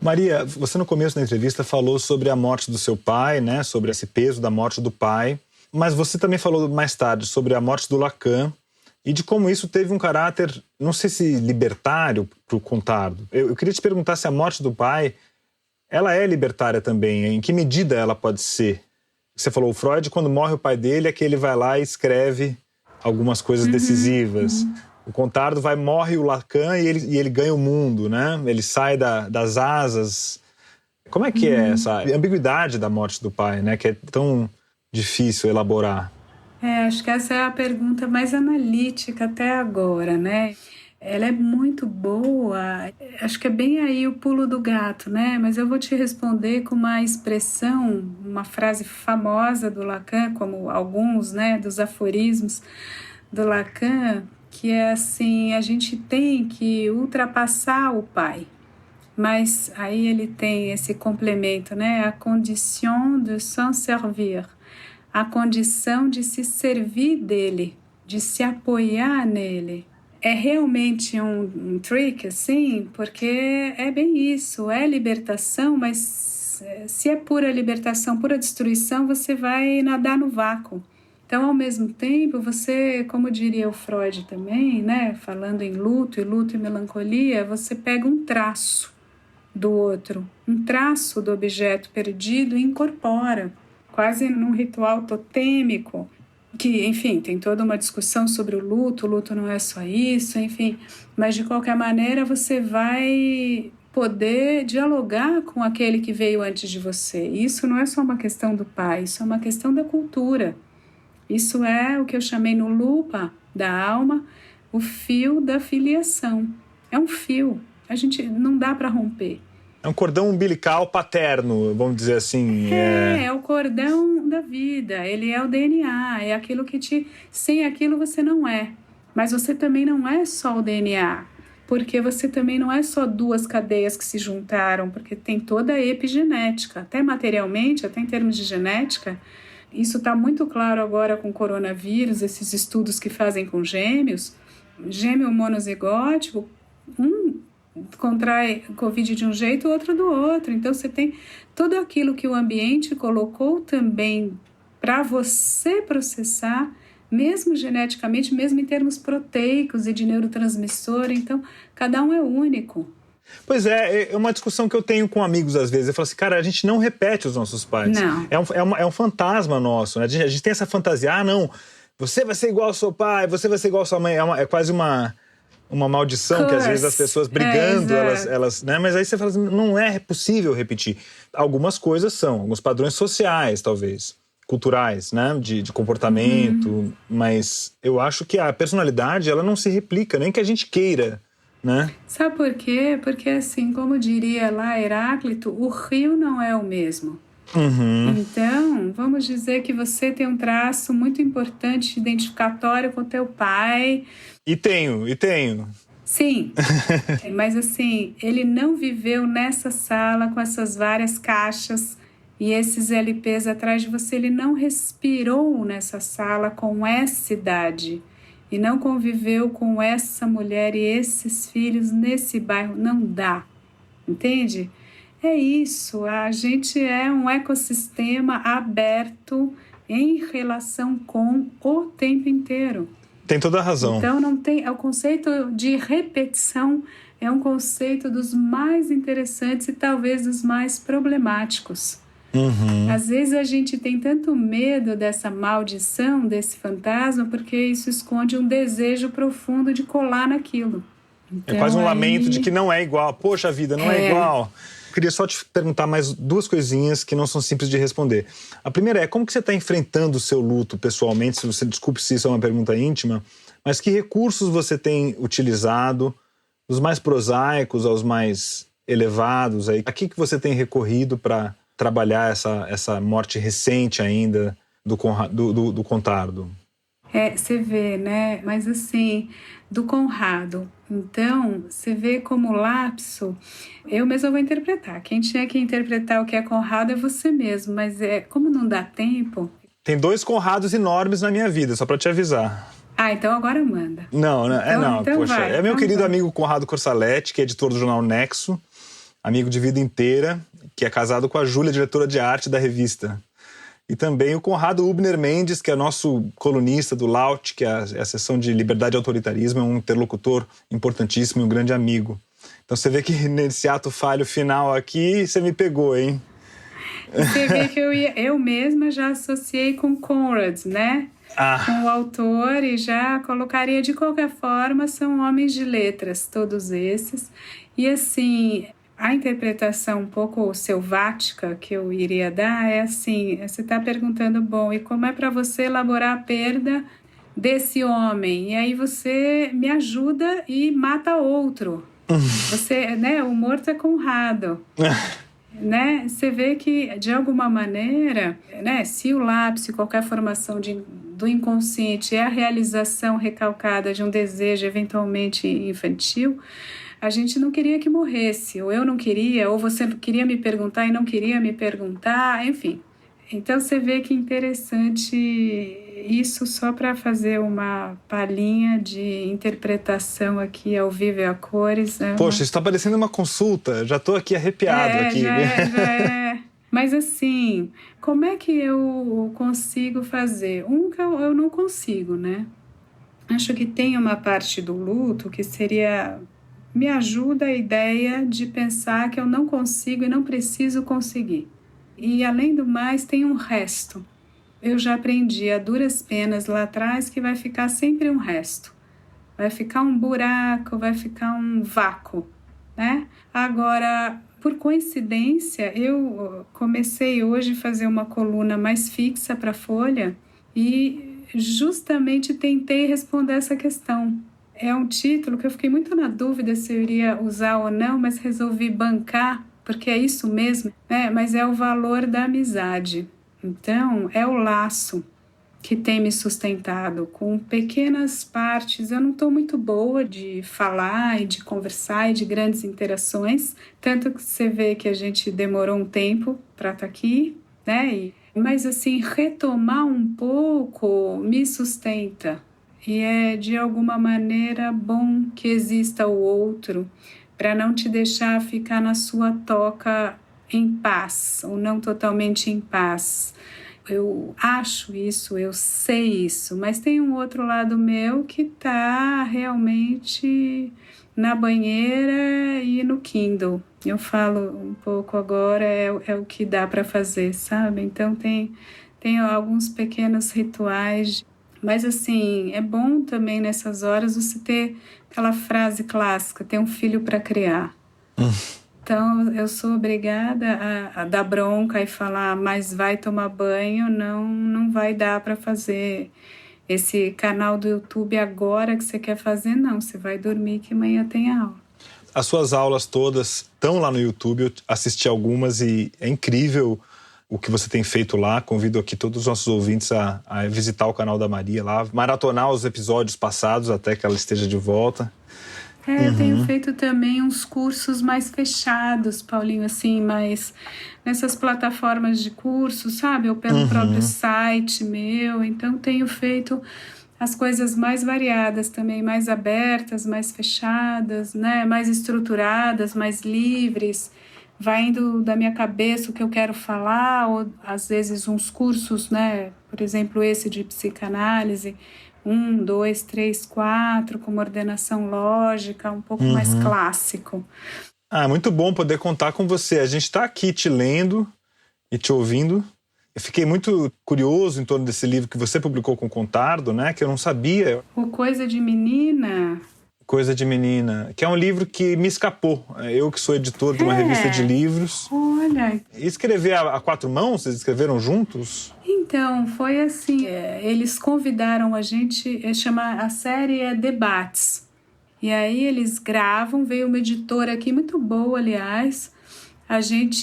Maria, você no começo da entrevista falou sobre a morte do seu pai, né, sobre esse peso da morte do pai, mas você também falou mais tarde sobre a morte do Lacan e de como isso teve um caráter, não sei se libertário para o Contardo. Eu queria te perguntar se a morte do pai, ela é libertária também, em que medida ela pode ser? Você falou, o Freud, quando morre o pai dele, é que ele vai lá e escreve algumas coisas decisivas. O Contardo morre o Lacan e ele ganha o mundo, né? Ele sai das asas. Como é que é essa ambiguidade da morte do pai, né? Que é tão difícil elaborar. Acho que essa é a pergunta mais analítica até agora, né? Ela é muito boa, acho que é bem aí o pulo do gato, né? Mas eu vou te responder com uma expressão, uma frase famosa do Lacan, como alguns, né, dos aforismos do Lacan, que é assim, a gente tem que ultrapassar o pai. Mas aí ele tem esse complemento, né? A condition de s'en servir. A condição de se servir dele, de se apoiar nele. É realmente um trick, assim, porque é bem isso, é libertação, mas se é pura libertação, pura destruição, você vai nadar no vácuo. Então, ao mesmo tempo, você, como diria o Freud também, né, falando em luto e melancolia, você pega um traço do outro, um traço do objeto perdido e incorpora, quase num ritual totêmico, que, enfim, tem toda uma discussão sobre o luto não é só isso, enfim, mas de qualquer maneira você vai poder dialogar com aquele que veio antes de você. Isso não é só uma questão do pai, isso é uma questão da cultura. Isso é o que eu chamei no Lupa da alma, o fio da filiação. É um fio, a gente não dá para romper. É um cordão umbilical paterno, vamos dizer assim. É o cordão da vida, ele é o DNA, é aquilo que sem aquilo você não é. Mas você também não é só o DNA, porque você também não é só duas cadeias que se juntaram, porque tem toda a epigenética, até materialmente, até em termos de genética. Isso está muito claro agora com o coronavírus, esses estudos que fazem com gêmeos. Gêmeo monozigótico, contrai Covid de um jeito, o outro do outro. Então você tem tudo aquilo que o ambiente colocou também para você processar, mesmo geneticamente, mesmo em termos proteicos e de neurotransmissor. Então, cada um é único. Pois é uma discussão que eu tenho com amigos às vezes. Eu falo assim, cara, a gente não repete os nossos pais. Não. É um fantasma nosso, né? A gente tem essa fantasia, não, você vai ser igual ao seu pai, você vai ser igual à sua mãe. É quase uma maldição que às vezes as pessoas brigando, elas, né? Mas aí você fala assim, não é possível repetir. Algumas coisas são, alguns padrões sociais, talvez, culturais, né? De comportamento, mas eu acho que a personalidade, ela não se replica, nem que a gente queira, né? Sabe por quê? Porque assim, como diria lá Heráclito, o rio não é o mesmo. Então, vamos dizer que você tem um traço muito importante, identificatório com o teu pai. E tenho. Sim, mas assim, ele não viveu nessa sala com essas várias caixas e esses LPs atrás de você, ele não respirou nessa sala com essa idade e não conviveu com essa mulher e esses filhos nesse bairro, não dá, entende? É isso, a gente é um ecossistema aberto em relação com o tempo inteiro. Tem toda a razão. Então, não tem, o conceito de repetição é um conceito dos mais interessantes e talvez dos mais problemáticos. Às vezes a gente tem tanto medo dessa maldição, desse fantasma, porque isso esconde um desejo profundo de colar naquilo. Então, é quase um lamento de que não é igual. Poxa vida, não é igual. Eu queria só te perguntar mais duas coisinhas que não são simples de responder. A primeira é, como que você está enfrentando o seu luto pessoalmente? Se você, desculpe se isso é uma pergunta íntima, mas que recursos você tem utilizado, dos mais prosaicos aos mais elevados? A que você tem recorrido para trabalhar essa morte recente ainda do Contardo. Você vê, né? Mas assim, do Conrado. Então, você vê como lapso, eu mesma vou interpretar. Quem tinha que interpretar o que é Conrado é você mesmo, mas como não dá tempo... Tem 2 Conrados enormes na minha vida, só para te avisar. Então agora manda. Não, então poxa, vai, é meu querido vai. amigo Conrado Corsaletti, que é editor do jornal Nexo, amigo de vida inteira, que é casado com a Júlia, diretora de arte da revista. E também o Conrado Hubner Mendes, que é nosso colunista do Laut, que é a seção de Liberdade e Autoritarismo, é um interlocutor importantíssimo e um grande amigo. Então você vê que nesse ato falho final aqui, você me pegou, hein? Você vê que eu mesma já associei com Conrad, né? Com o autor, e já colocaria de qualquer forma, são homens de letras, todos esses. E assim, a interpretação um pouco selvática que eu iria dar é assim, você está perguntando, bom, e como é para você elaborar a perda desse homem? E aí você me ajuda e mata outro. Você, né, o morto é Conrado. Né? Você vê que, de alguma maneira, né, se o lapso, qualquer formação do inconsciente é a realização recalcada de um desejo eventualmente infantil, a gente não queria que morresse, ou eu não queria, ou você queria me perguntar e não queria me perguntar, enfim. Então você vê que interessante isso, só para fazer uma palhinha de interpretação aqui ao vivo e a cores. Poxa, isso está parecendo uma consulta, já estou aqui arrepiado. Já é. Mas assim, como é que eu consigo fazer? Que eu não consigo, né? Acho que tem uma parte do luto que seria... Me ajuda a ideia de pensar que eu não consigo e não preciso conseguir. E, além do mais, tem um resto. Eu já aprendi a duras penas lá atrás que vai ficar sempre um resto. Vai ficar um buraco, vai ficar um vácuo, né? Agora, por coincidência, eu comecei hoje a fazer uma coluna mais fixa para a Folha e justamente tentei responder essa questão. É um título que eu fiquei muito na dúvida se eu iria usar ou não, mas resolvi bancar, porque é isso mesmo, né? Mas é o valor da amizade. Então, é o laço que tem me sustentado com pequenas partes. Eu não estou muito boa de falar e de conversar e de grandes interações, tanto que você vê que a gente demorou um tempo para estar aqui, né? Mas, assim, retomar um pouco me sustenta. E é, de alguma maneira, bom que exista o outro para não te deixar ficar na sua toca em paz, ou não totalmente em paz. Eu acho isso, eu sei isso, mas tem um outro lado meu que está realmente na banheira e no Kindle. Eu falo um pouco agora, é o que dá para fazer, sabe? Então tem alguns pequenos rituais. Mas, assim, é bom também nessas horas você ter aquela frase clássica, ter um filho para criar. Então, eu sou obrigada a dar bronca e falar, mas vai tomar banho, não vai dar para fazer esse canal do YouTube agora que você quer fazer, não. Você vai dormir que amanhã tem aula. As suas aulas todas estão lá no YouTube, eu assisti algumas e é incrível o que você tem feito lá. Convido aqui todos os nossos ouvintes a visitar o canal da Maria lá, maratonar os episódios passados até que ela esteja de volta. Eu tenho feito também uns cursos mais fechados, Paulinho, assim, mais nessas plataformas de curso, sabe? Ou pelo próprio site meu. Então, tenho feito as coisas mais variadas também, mais abertas, mais fechadas, né? Mais estruturadas, mais livres. Vai indo da minha cabeça o que eu quero falar, ou às vezes uns cursos, né? Por exemplo, esse de psicanálise, 1, 2, 3, 4, com uma ordenação lógica, um pouco mais clássico. É muito bom poder contar com você. A gente está aqui te lendo e te ouvindo. Eu fiquei muito curioso em torno desse livro que você publicou com o Contardo, né? Que eu não sabia. O Coisa de Menina... Coisa de Menina, que é um livro que me escapou. Eu que sou editor de uma revista de livros. Olha... Escrever a 4 mãos? Vocês escreveram juntos? Então, foi assim, eles convidaram a gente, a série é Debates. E aí eles gravam, veio uma editora aqui, muito boa, aliás.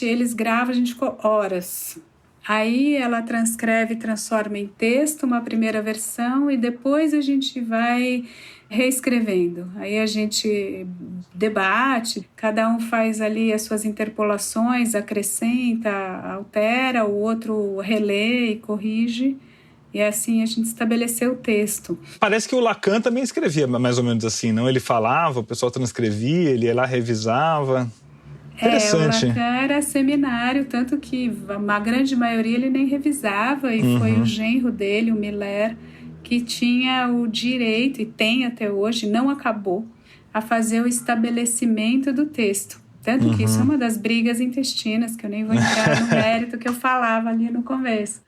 Eles gravam, a gente ficou horas. Aí ela transcreve e transforma em texto uma primeira versão e depois a gente vai reescrevendo. Aí a gente debate, cada um faz ali as suas interpolações, acrescenta, altera, o outro relê e corrige. E assim a gente estabeleceu o texto. Parece que o Lacan também escrevia mais ou menos assim, não? Ele falava, o pessoal transcrevia, ele ia lá, revisava. Interessante. O Lacan era seminário, tanto que a grande maioria ele nem revisava, e foi o genro dele, o Miller, que tinha o direito, e tem até hoje, não acabou, a fazer o estabelecimento do texto. Tanto que isso é uma das brigas intestinas, que eu nem vou entrar no mérito que eu falava ali no começo.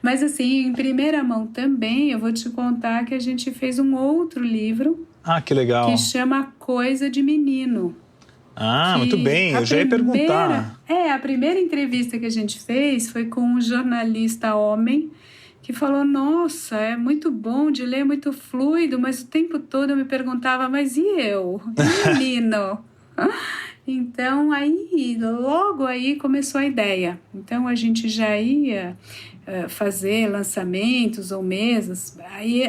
Mas assim, em primeira mão também, eu vou te contar que a gente fez um outro livro. Ah, que legal. Que chama Coisa de Menino. Ah, muito bem, eu já ia perguntar. A primeira entrevista que a gente fez foi com um jornalista homem que falou, nossa, é muito bom de ler, muito fluido, mas o tempo todo eu me perguntava, mas e eu? E o menino? Então, logo aí começou a ideia. Então, a gente já ia fazer lançamentos ou mesas. Aí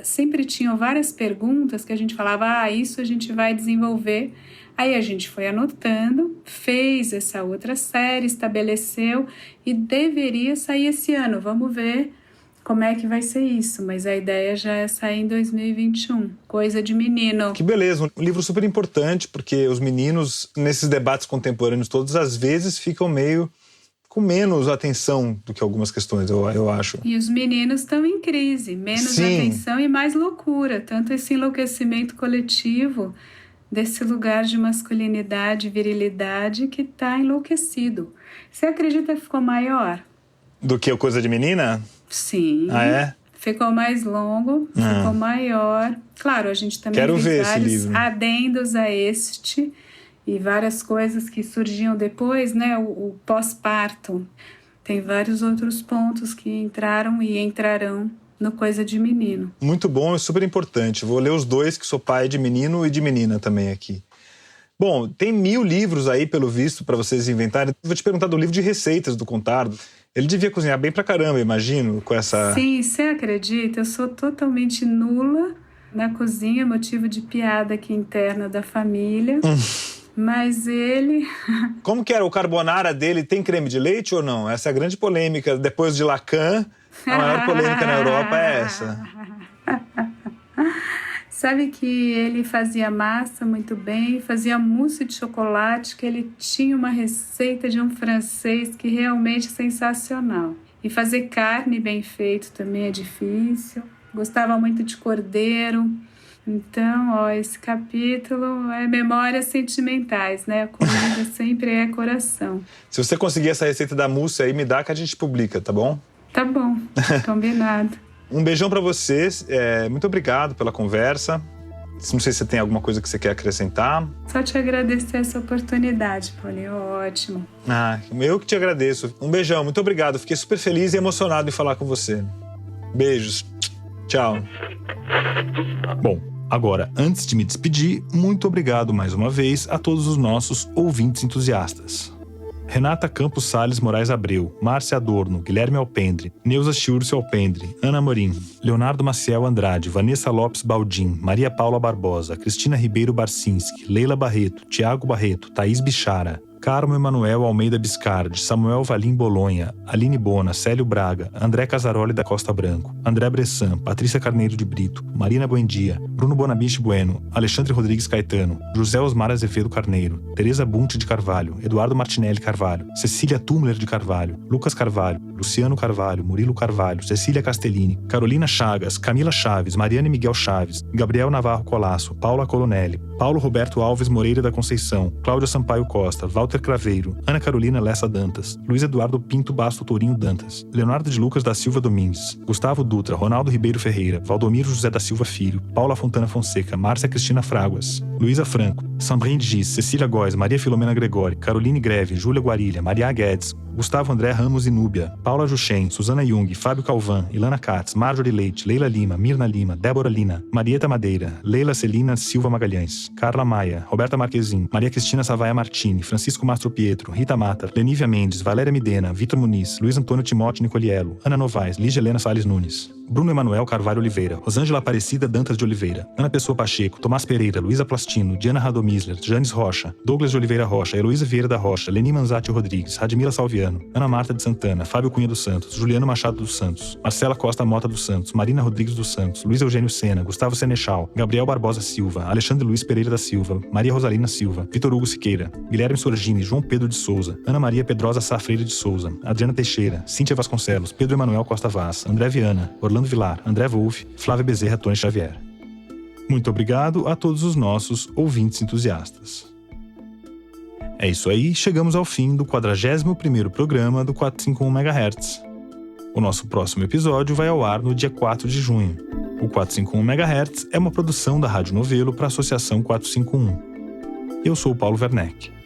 sempre tinham várias perguntas que a gente falava, isso a gente vai desenvolver. Aí a gente foi anotando, fez essa outra série, estabeleceu e deveria sair esse ano. Vamos ver como é que vai ser isso, mas a ideia já é sair em 2021, Coisa de Menino. Que beleza, um livro super importante, porque os meninos, nesses debates contemporâneos todos, às vezes ficam meio com menos atenção do que algumas questões, eu acho. E os meninos estão em crise, menos atenção e mais loucura, tanto esse enlouquecimento coletivo desse lugar de masculinidade e virilidade que está enlouquecido. Você acredita que ficou maior? Do que o Coisa de Menina? Sim. Ah, é? Ficou mais longo, ficou maior. Claro, a gente também fez vários adendos a este e várias coisas que surgiam depois, né? O pós-parto. Tem vários outros pontos que entraram e entrarão no Coisa de Menino. Muito bom e super importante. Vou ler os dois, que sou pai de menino e de menina também aqui. Bom, tem 1000 livros aí, pelo visto, para vocês inventarem. Vou te perguntar do livro de receitas do Contardo. Ele devia cozinhar bem pra caramba, imagino, com essa... Sim, você acredita? Eu sou totalmente nula na cozinha, motivo de piada aqui interna da família. Mas ele... Como que era? O carbonara dele tem creme de leite ou não? Essa é a grande polêmica. Depois de Lacan, a maior polêmica na Europa é essa. Sabe que ele fazia massa muito bem, fazia mousse de chocolate, que ele tinha uma receita de um francês que realmente é sensacional. E fazer carne bem feito também é difícil. Gostava muito de cordeiro. Então, esse capítulo é memórias sentimentais, né? A comida sempre é coração. Se você conseguir essa receita da mousse aí, me dá que a gente publica, tá bom? Tá bom, combinado. Um beijão pra vocês, muito obrigado pela conversa. Não sei se você tem alguma coisa que você quer acrescentar. Só te agradecer essa oportunidade, Paulinho, ótimo. Eu que te agradeço. Um beijão, muito obrigado. Fiquei super feliz e emocionado em falar com você. Beijos, tchau. Bom, agora, antes de me despedir, muito obrigado mais uma vez a todos os nossos ouvintes entusiastas. Renata Campos Salles Moraes Abreu, Márcia Adorno, Guilherme Alpendre, Neuza Chiurcio Alpendre, Ana Morim, Leonardo Maciel Andrade, Vanessa Lopes Baldim, Maria Paula Barbosa, Cristina Ribeiro Barcinski, Leila Barreto, Tiago Barreto, Thaís Bichara, Carmo Emanuel Almeida Biscardi, Samuel Valim Bolonha, Aline Bona, Célio Braga, André Casaroli da Costa Branco, André Bressan, Patrícia Carneiro de Brito, Marina Buendia, Bruno Bonabiche Bueno, Alexandre Rodrigues Caetano, José Osmar Azevedo Carneiro, Tereza Bunte de Carvalho, Eduardo Martinelli Carvalho, Cecília Tumler de Carvalho, Lucas Carvalho, Luciano Carvalho, Murilo Carvalho, Cecília Castellini, Carolina Chagas, Camila Chaves, Mariane Miguel Chaves, Gabriel Navarro Colasso, Paula Colonelli, Paulo Roberto Alves Moreira da Conceição, Cláudia Sampaio Costa, Walter Craveiro, Ana Carolina Lessa Dantas, Luiz Eduardo Pinto Basto Tourinho Dantas, Leonardo de Lucas da Silva Domingues, Gustavo Dutra, Ronaldo Ribeiro Ferreira, Valdomiro José da Silva Filho, Paula Fontana Fonseca, Márcia Cristina Fraguas, Luísa Franco, Sandrine Giz, Cecília Góes, Maria Filomena Gregori, Caroline Greve, Júlia Guarilha, Maria Guedes, Gustavo André Ramos e Núbia, Paula Juchen, Suzana Jung, Fábio Calvan, Ilana Katz, Marjorie Leite, Leila Lima, Mirna Lima, Débora Lina, Marieta Madeira, Leila Celina Silva Magalhães, Carla Maia, Roberta Marquezin, Maria Cristina Savaia Martini, Francisco Mastro Pietro, Rita Mata, Lenívia Mendes, Valéria Midena, Vitor Muniz, Luiz Antônio Timóteo Nicoliello, Ana Novaes, Lígia Helena Salles Nunes, Bruno Emanuel Carvalho Oliveira, Rosângela Aparecida Dantas de Oliveira, Ana Pessoa Pacheco, Tomás Pereira, Luísa Plastino, Diana Radomisler, Janes Rocha, Douglas de Oliveira Rocha, Heloísa Vieira da Rocha, Leni Manzati Rodrigues, Radmila Salviano, Ana Marta de Santana, Fábio Cunha dos Santos, Juliano Machado dos Santos, Marcela Costa Mota dos Santos, Marina Rodrigues dos Santos, Luiz Eugênio Sena, Gustavo Senechal, Gabriel Barbosa Silva, Alexandre Luiz Pereira da Silva, Maria Rosalina Silva, Vitor Hugo Siqueira, Guilherme Sorgini, João Pedro de Souza, Ana Maria Pedrosa Sá Freire de Souza, Adriana Teixeira, Cíntia Vasconcelos, Pedro Emanuel Costa Vaz, André Viana, Orlando Vilar, André Wolff, Flávia Bezerra Tony Xavier. Muito obrigado a todos os nossos ouvintes entusiastas. É isso aí, chegamos ao fim do 41º programa do 451 MHz. O nosso próximo episódio vai ao ar no dia 4 de junho. O 451 MHz é uma produção da Rádio Novelo para a Associação 451. Eu sou o Paulo Werneck.